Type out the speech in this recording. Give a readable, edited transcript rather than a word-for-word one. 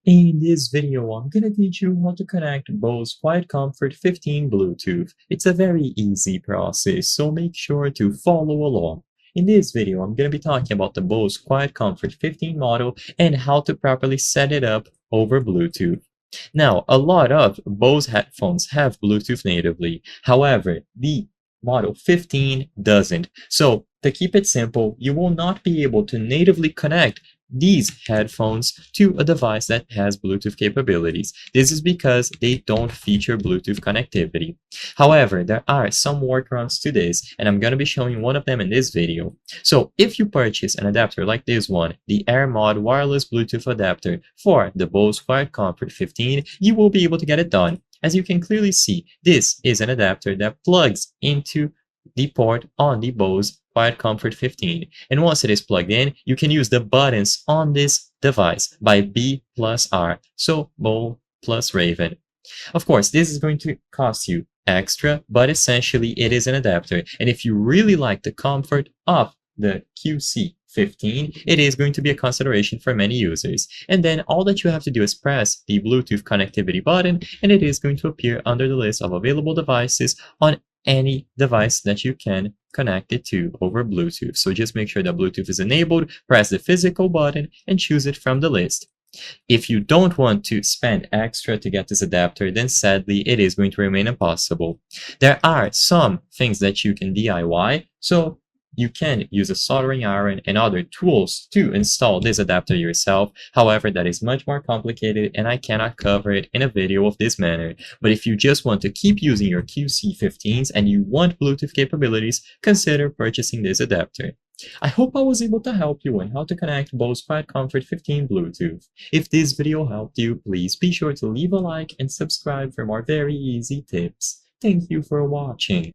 In this video, I'm gonna teach you how to connect Bose QuietComfort 15 Bluetooth. It's a very easy process, so make sure to follow along. In this video, I'm gonna be talking about the Bose QuietComfort 15 model and how to properly set it up over Bluetooth. Now, a lot of Bose headphones have Bluetooth natively. However, the Model 15 doesn't. So, to keep it simple, you will not be able to natively connect these headphones to a device that has Bluetooth capabilities. This is because they don't feature Bluetooth connectivity. However, there are some workarounds to this, and I'm going to be showing one of them in this video. So if you purchase an adapter like this one, the AirMod wireless Bluetooth adapter for the Bose QuietComfort 15, you will be able to get it done. As you can clearly see, this is an adapter that plugs into the port on the Bose QuietComfort 15. And once it is plugged in, you can use the buttons on this device by B plus R, so Bowl plus Raven. Of course, this is going to cost you extra, but essentially it is an adapter. And if you really like the comfort of the QC15, it is going to be a consideration for many users. And then all that you have to do is press the Bluetooth connectivity button, and it is going to appear under the list of available devices on any device that you can connect it to over Bluetooth. So just make sure that Bluetooth is enabled, press the physical button, and choose it from the list. If you don't want to spend extra to get this adapter, then sadly it is going to remain impossible. There are some things that you can DIY, so you can use a soldering iron and other tools to install this adapter yourself. However, that is much more complicated and I cannot cover it in a video of this manner. But if you just want to keep using your QC15s and you want Bluetooth capabilities, consider purchasing this adapter. I hope I was able to help you on how to connect Bose QuietComfort 15 Bluetooth. If this video helped you, please be sure to leave a like and subscribe for more very easy tips. Thank you for watching.